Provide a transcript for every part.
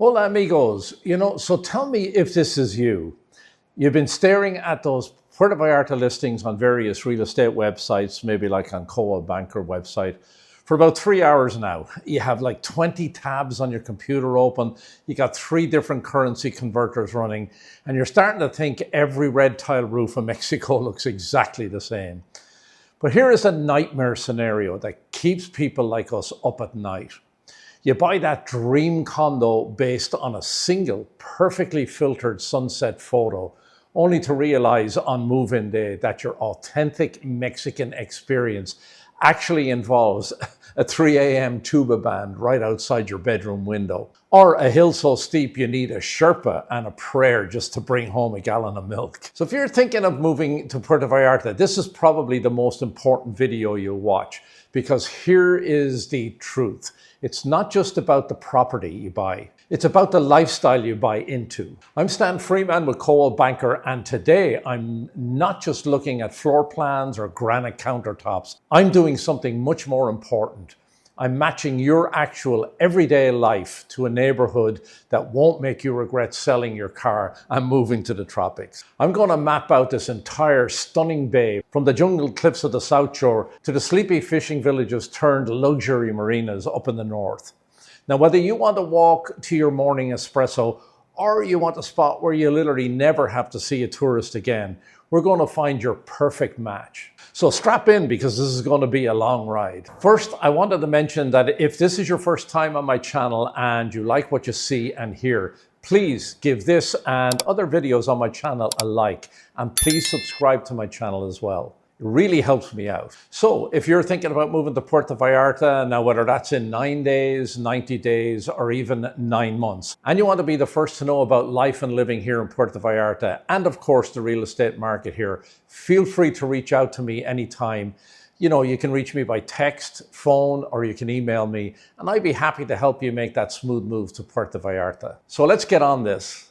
Hola amigos, so tell me if this is you. You've been staring at those Puerto Vallarta listings on various real estate websites, maybe like on Coldwell Banker website, for about 3 hours now. You have like 20 tabs on your computer open, you got 3 different currency converters running, and you're starting to think every red tile roof in Mexico looks exactly the same. But here is a nightmare scenario that keeps people like us up at night. You buy that dream condo based on a single perfectly filtered sunset photo, only to realize on move-in day that your authentic Mexican experience actually involves a 3 a.m. tuba band right outside your bedroom window, or a hill so steep you need a Sherpa and a prayer just to bring home a gallon of milk. So if you're thinking of moving to Puerto Vallarta, this is probably the most important video you'll watch, because here is the truth. It's not just about the property you buy. It's about the lifestyle you buy into. I'm Stan Freeman with Coldwell Banker, and today I'm not just looking at floor plans or granite countertops. I'm doing something much more important. I'm matching your actual everyday life to a neighborhood that won't make you regret selling your car and moving to the tropics. I'm going to map out this entire stunning bay, from the jungle cliffs of the South Shore to the sleepy fishing villages turned luxury marinas up in the north. Now, whether you want to walk to your morning espresso or you want a spot where you literally never have to see a tourist again, we're going to find your perfect match. So strap in, because this is going to be a long ride. First, I wanted to mention that if this is your first time on my channel and you like what you see and hear, please give this and other videos on my channel a like, and please subscribe to my channel as well. It really helps me out. So if you're thinking about moving to Puerto Vallarta, now whether that's in 9 days, 90 days, or even 9 months, and you want to be the first to know about life and living here in Puerto Vallarta, and of course the real estate market here, feel free to reach out to me anytime. You can reach me by text, phone, or you can email me, and I'd be happy to help you make that smooth move to Puerto Vallarta. So let's get on this.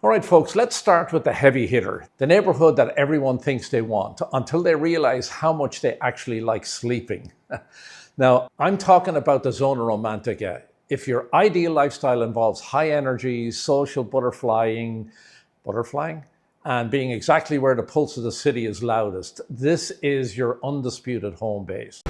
All right, folks, let's start with the heavy hitter, the neighborhood that everyone thinks they want, until they realize how much they actually like sleeping. Now, I'm talking about the Zona Romántica. If your ideal lifestyle involves high energy, social butterflying, and being exactly where the pulse of the city is loudest, this is your undisputed home base.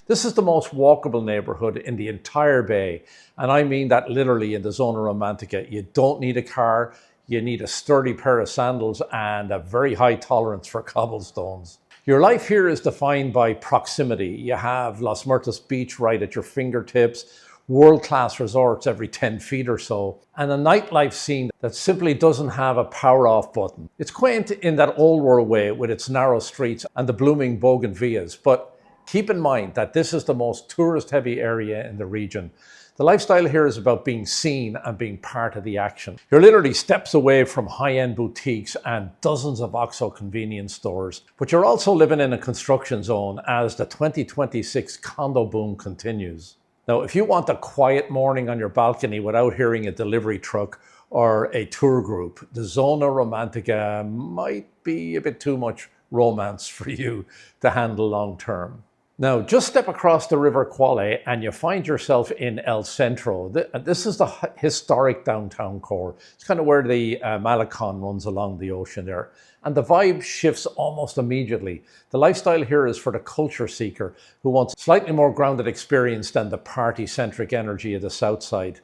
This is the most walkable neighborhood in the entire bay, and I mean that literally in the Zona Romántica. You don't need a car, you need a sturdy pair of sandals and a very high tolerance for cobblestones. Your life here is defined by proximity. You have Los Muertos Beach right at your fingertips, world-class resorts every 10 feet or so, and a nightlife scene that simply doesn't have a power-off button. It's quaint in that old-world way with its narrow streets and the blooming bougainvilleas, but keep in mind that this is the most tourist-heavy area in the region. The lifestyle here is about being seen and being part of the action. You're literally steps away from high-end boutiques and dozens of OXXO convenience stores, but you're also living in a construction zone as the 2026 condo boom continues. Now, if you want a quiet morning on your balcony without hearing a delivery truck or a tour group, the Zona Romántica might be a bit too much romance for you to handle long term. Now, just step across the River Quale and you find yourself in El Centro. This is the historic downtown core. It's kind of where the Malecon runs along the ocean there. And the vibe shifts almost immediately. The lifestyle here is for the culture seeker who wants a slightly more grounded experience than the party-centric energy of the South Side.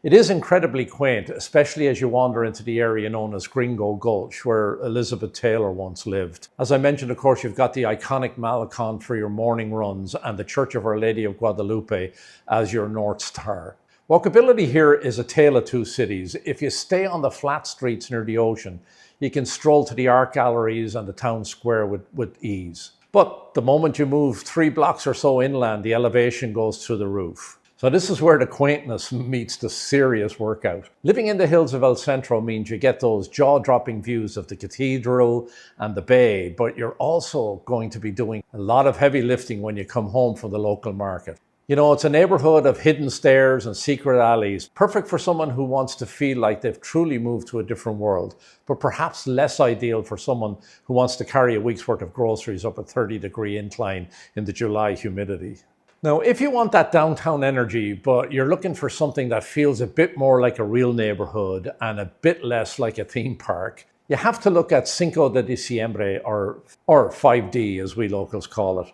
It is incredibly quaint, especially as you wander into the area known as Gringo Gulch, where Elizabeth Taylor once lived. As I mentioned, of course, you've got the iconic Malecon for your morning runs and the Church of Our Lady of Guadalupe as your North Star. Walkability here is a tale of two cities. If you stay on the flat streets near the ocean, you can stroll to the art galleries and the town square with ease. But the moment you move 3 blocks or so inland, the elevation goes through the roof. So this is where the quaintness meets the serious workout. Living in the hills of El Centro means you get those jaw-dropping views of the cathedral and the bay, but you're also going to be doing a lot of heavy lifting when you come home from the local market. You know, it's a neighborhood of hidden stairs and secret alleys, perfect for someone who wants to feel like they've truly moved to a different world, but perhaps less ideal for someone who wants to carry a week's worth of groceries up a 30-degree incline in the July humidity. Now, if you want that downtown energy, but you're looking for something that feels a bit more like a real neighborhood and a bit less like a theme park, you have to look at Cinco de Diciembre, or 5D as we locals call it.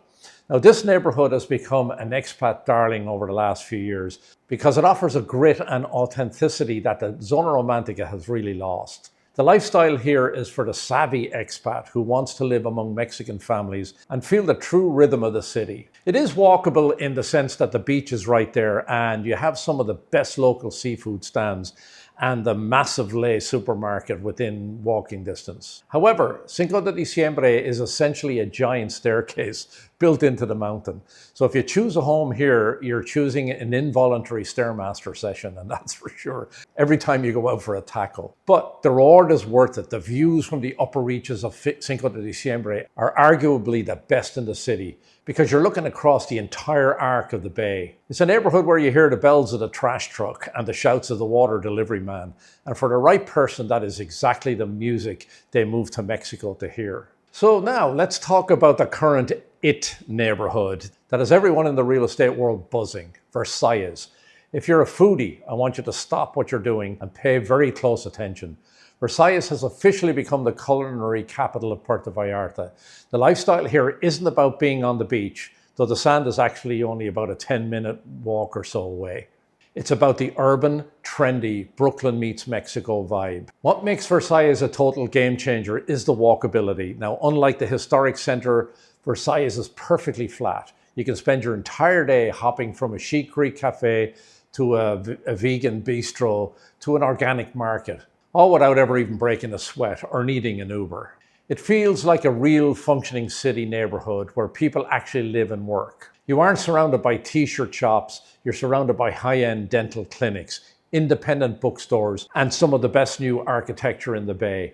Now, this neighborhood has become an expat darling over the last few years because it offers a grit and authenticity that the Zona Romántica has really lost. The lifestyle here is for the savvy expat who wants to live among Mexican families and feel the true rhythm of the city. It is walkable in the sense that the beach is right there and you have some of the best local seafood stands and the massive Lay supermarket within walking distance. However, Cinco de Diciembre is essentially a giant staircase built into the mountain. So if you choose a home here, you're choosing an involuntary Stairmaster session, and that's for sure, every time you go out for a taco. But the reward is worth it. The views from the upper reaches of Cinco de Diciembre are arguably the best in the city because you're looking across the entire arc of the bay. It's a neighborhood where you hear the bells of the trash truck and the shouts of the water delivery man. And for the right person, that is exactly the music they moved to Mexico to hear. So now let's talk about the current it neighborhood that has everyone in the real estate world buzzing, Versalles. If you're a foodie, I want you to stop what you're doing and pay very close attention. Versalles has officially become the culinary capital of Puerto Vallarta. The lifestyle here isn't about being on the beach, though the sand is actually only about a 10-minute walk or so away. It's about the urban, trendy, Brooklyn meets Mexico vibe. What makes Versalles a total game changer is the walkability. Now, unlike the historic center, Versalles is perfectly flat. You can spend your entire day hopping from a chic Greek cafe to a vegan bistro to an organic market, all without ever even breaking a sweat or needing an Uber. It feels like a real functioning city neighborhood where people actually live and work. You aren't surrounded by t-shirt shops, you're surrounded by high-end dental clinics, independent bookstores, and some of the best new architecture in the Bay.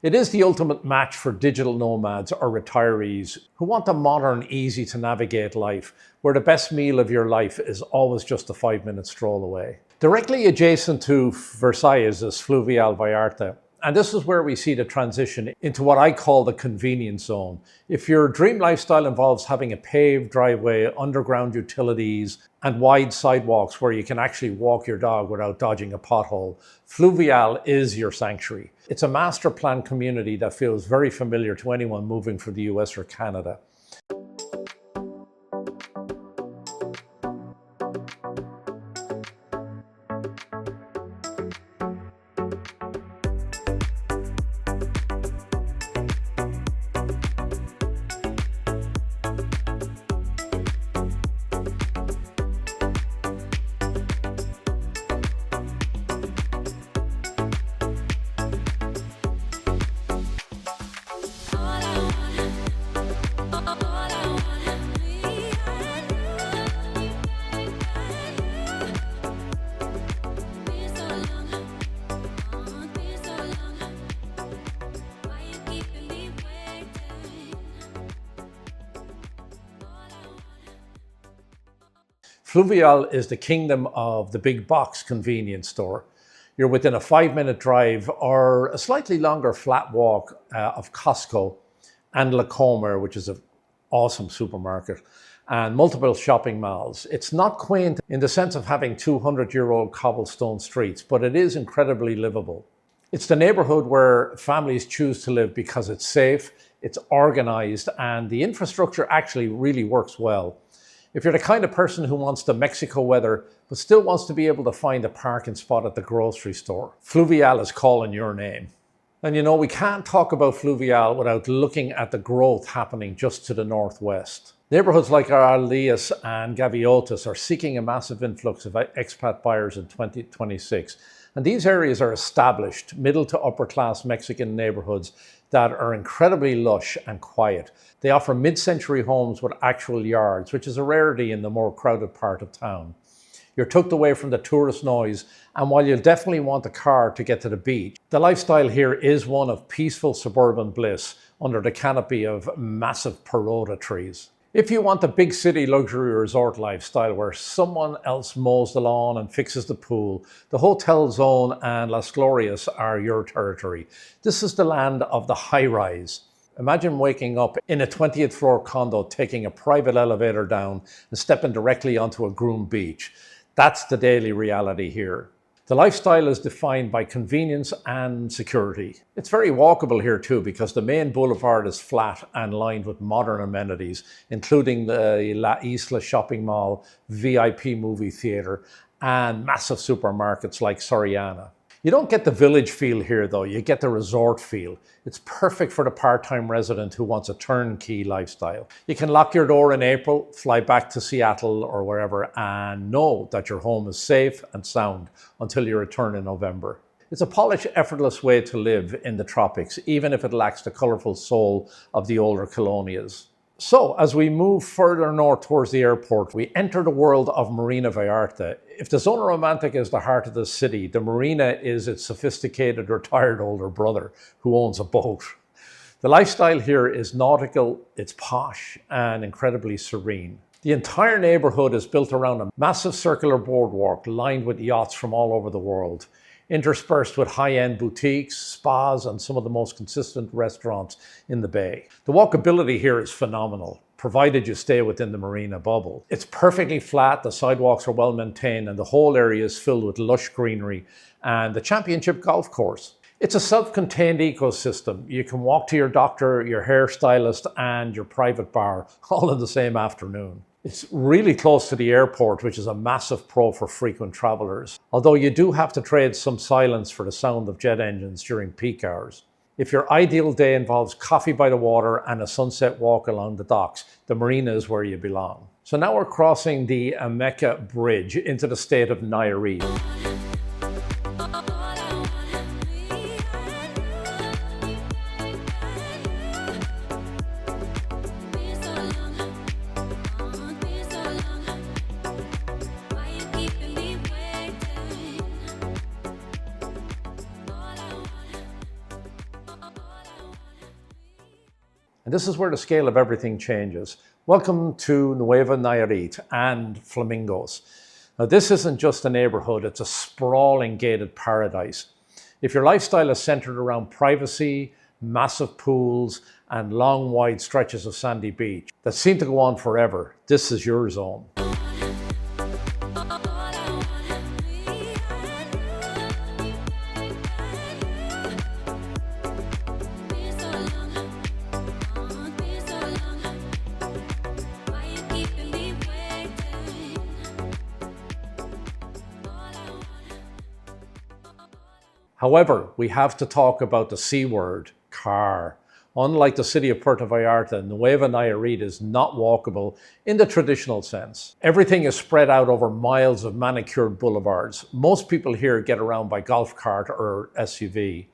It is the ultimate match for digital nomads or retirees who want a modern, easy-to-navigate life where the best meal of your life is always just a 5-minute stroll away. Directly adjacent to Versalles is Fluvial Vallarta, and this is where we see the transition into what I call the convenience zone. If your dream lifestyle involves having a paved driveway, underground utilities, and wide sidewalks where you can actually walk your dog without dodging a pothole, Fluvial is your sanctuary. It's a master plan community that feels very familiar to anyone moving from the US or Canada. Fluvial is the kingdom of the big box convenience store. You're within a 5-minute drive or a slightly longer flat walk of Costco and La Comer, which is an awesome supermarket, and multiple shopping malls. It's not quaint in the sense of having 200-year-old cobblestone streets, but it is incredibly livable. It's the neighborhood where families choose to live because it's safe, it's organized, and the infrastructure actually really works well. If you're the kind of person who wants the Mexico weather, but still wants to be able to find a parking spot at the grocery store, Fluvial is calling your name. And you know, we can't talk about Fluvial without looking at the growth happening just to the northwest. Neighborhoods like Aralias and Gaviotas are seeking a massive influx of expat buyers in 2026. And these areas are established middle to upper class Mexican neighborhoods that are incredibly lush and quiet. They offer mid-century homes with actual yards, which is a rarity in the more crowded part of town. You're tucked away from the tourist noise, and while you'll definitely want a car to get to the beach, the lifestyle here is one of peaceful suburban bliss under the canopy of massive peroda trees. If you want the big city luxury resort lifestyle where someone else mows the lawn and fixes the pool, the Hotel Zone and Las Glorias are your territory. This is the land of the high-rise. Imagine waking up in a 20th floor condo, taking a private elevator down and stepping directly onto a groomed beach. That's the daily reality here. The lifestyle is defined by convenience and security. It's very walkable here too because the main boulevard is flat and lined with modern amenities, including the La Isla shopping mall, VIP movie theater, and massive supermarkets like Soriana. You don't get the village feel here though, you get the resort feel. It's perfect for the part-time resident who wants a turnkey lifestyle. You can lock your door in April, fly back to Seattle or wherever, and know that your home is safe and sound until you return in November. It's a polished, effortless way to live in the tropics, even if it lacks the colorful soul of the older colonias. So, as we move further north towards the airport, we enter the world of Marina Vallarta. If the Zona Romántica is the heart of the city, the Marina is its sophisticated, retired older brother who owns a boat. The lifestyle here is nautical, it's posh, and incredibly serene. The entire neighborhood is built around a massive circular boardwalk lined with yachts from all over the world, interspersed with high-end boutiques, spas, and some of the most consistent restaurants in the bay. The walkability here is phenomenal, provided you stay within the marina bubble. It's perfectly flat, the sidewalks are well maintained, and the whole area is filled with lush greenery and the championship golf course. It's a self-contained ecosystem. You can walk to your doctor, your hairstylist, and your private bar all in the same afternoon. It's really close to the airport, which is a massive pro for frequent travelers, although you do have to trade some silence for the sound of jet engines during peak hours. If your ideal day involves coffee by the water and a sunset walk along the docks, the marina is where you belong. So now we're crossing the Amenity Bridge into the state of Nayarit. And this is where the scale of everything changes. Welcome to Nuevo Nayarit and flamingos. Now this isn't just a neighborhood, it's a sprawling gated paradise. If your lifestyle is centered around privacy, massive pools, and long wide stretches of sandy beach that seem to go on forever, this is your zone. However, we have to talk about the C word, car. Unlike the city of Puerto Vallarta, Nuevo Nayarit is not walkable in the traditional sense. Everything is spread out over miles of manicured boulevards. Most people here get around by golf cart or SUV.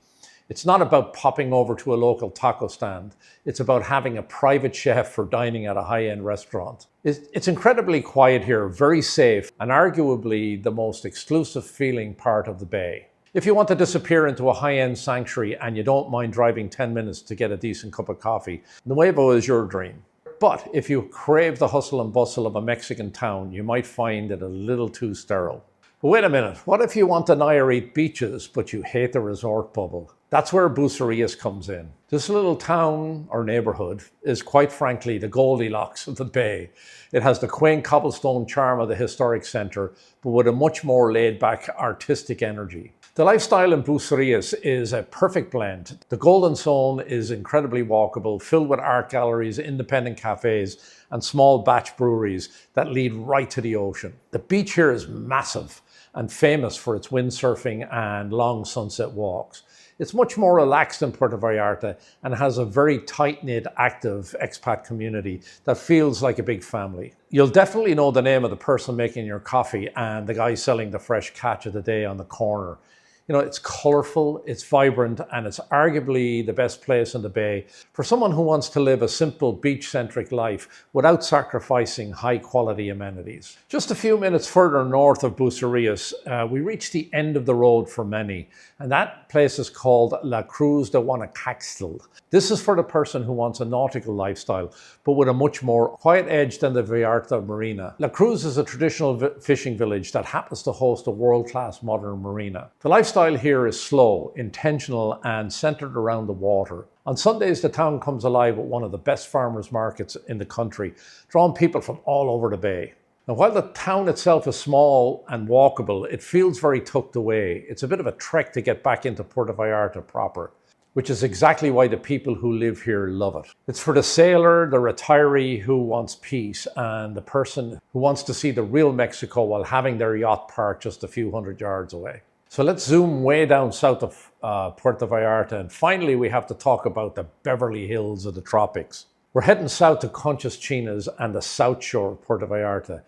It's not about popping over to a local taco stand. It's about having a private chef for dining at a high-end restaurant. It's incredibly quiet here, very safe, and arguably the most exclusive feeling part of the bay. If you want to disappear into a high-end sanctuary and you don't mind driving 10 minutes to get a decent cup of coffee, Nuevo is your dream. But if you crave the hustle and bustle of a Mexican town, you might find it a little too sterile. But wait a minute, what if you want the Nayarit beaches, but you hate the resort bubble? That's where Bucerias comes in. This little town or neighborhood is quite frankly the Goldilocks of the bay. It has the quaint cobblestone charm of the historic centre, but with a much more laid-back artistic energy. The lifestyle in Bucerias is a perfect blend. The Golden Zone is incredibly walkable, filled with art galleries, independent cafes, and small batch breweries that lead right to the ocean. The beach here is massive and famous for its windsurfing and long sunset walks. It's much more relaxed in Puerto Vallarta and has a very tight-knit, active expat community that feels like a big family. You'll definitely know the name of the person making your coffee and the guy selling the fresh catch of the day on the corner. You know, it's colorful, it's vibrant, and it's arguably the best place in the bay for someone who wants to live a simple beach-centric life without sacrificing high-quality amenities. Just a few minutes further north of Bucerias, we reach the end of the road for many, and that place is called Cruz de Huanacaxtle. This is for the person who wants a nautical lifestyle, but with a much more quiet edge than the Vallarta Marina. La Cruz is a traditional fishing village that happens to host a world-class modern marina. The lifestyle here is slow, intentional, and centered around the water. On Sundays, the town comes alive with one of the best farmers markets in the country, drawing people from all over the bay. Now, while the town itself is small and walkable, it feels very tucked away. It's a bit of a trek to get back into Puerto Vallarta proper, which is exactly why the people who live here love it. It's for the sailor, the retiree who wants peace, and the person who wants to see the real Mexico while having their yacht parked just a few hundred yards away. So let's zoom way down south of Puerto Vallarta, and finally we have to talk about the Beverly Hills of the tropics. We're heading south to Conchas Chinas and the south shore of Puerto Vallarta.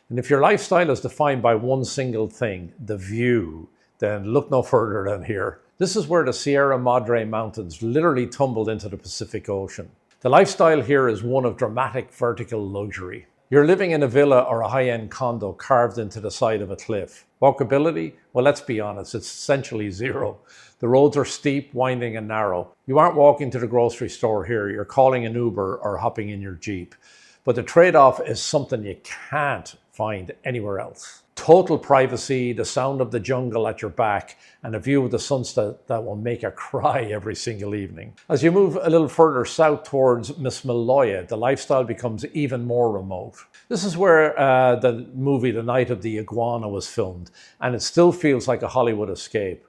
And if your lifestyle is defined by one single thing, the view, then look no further than here. This is where the Sierra Madre Mountains literally tumbled into the Pacific Ocean. The lifestyle here is one of dramatic vertical luxury. You're living in a villa or a high-end condo carved into the side of a cliff. Walkability? Well, let's be honest, it's essentially zero. The roads are steep, winding, and narrow. You aren't walking to the grocery store here. You're calling an Uber or hopping in your Jeep. But the trade-off is something you can't find anywhere else. Total privacy, the sound of the jungle at your back, and a view of the sunset that will make you cry every single evening. As you move a little further south towards Mismaloya, the lifestyle becomes even more remote. This is where the movie The Night of the Iguana was filmed, and it still feels like a Hollywood escape.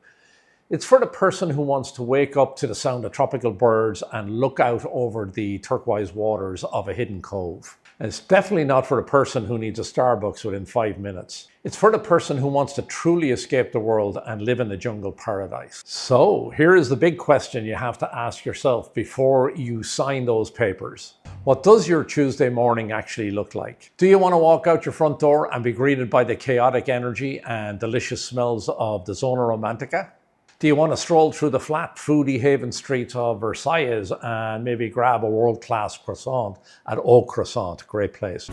It's for the person who wants to wake up to the sound of tropical birds and look out over the turquoise waters of a hidden cove. And it's definitely not for the person who needs a Starbucks within 5 minutes. It's for the person who wants to truly escape the world and live in the jungle paradise. So here is the big question you have to ask yourself before you sign those papers. What does your Tuesday morning actually look like? Do you want to walk out your front door and be greeted by the chaotic energy and delicious smells of the Zona Romántica? Do you want to stroll through the flat, foodie haven streets of Versalles and maybe grab a world-class croissant at Au Croissant? Great place.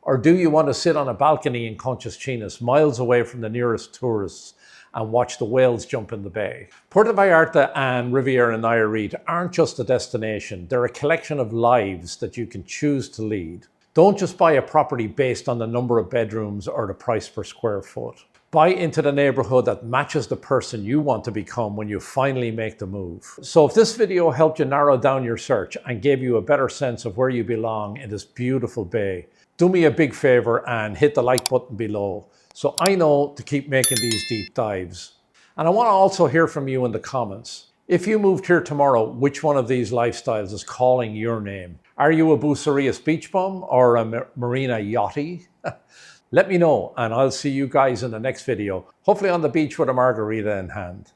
Or do you want to sit on a balcony in Conchas Chinas, miles away from the nearest tourists, and watch the whales jump in the bay? Puerto Vallarta and Riviera Nayarit aren't just a destination, they're a collection of lives that you can choose to lead. Don't just buy a property based on the number of bedrooms or the price per square foot. Buy into the neighborhood that matches the person you want to become when you finally make the move. So if this video helped you narrow down your search and gave you a better sense of where you belong in this beautiful bay, do me a big favor and hit the like button below, so I know to keep making these deep dives. And I want to also hear from you in the comments. If you moved here tomorrow, which one of these lifestyles is calling your name? Are you a Bucerias beach bum or a Marina yachty? Let me know, and I'll see you guys in the next video, hopefully on the beach with a margarita in hand.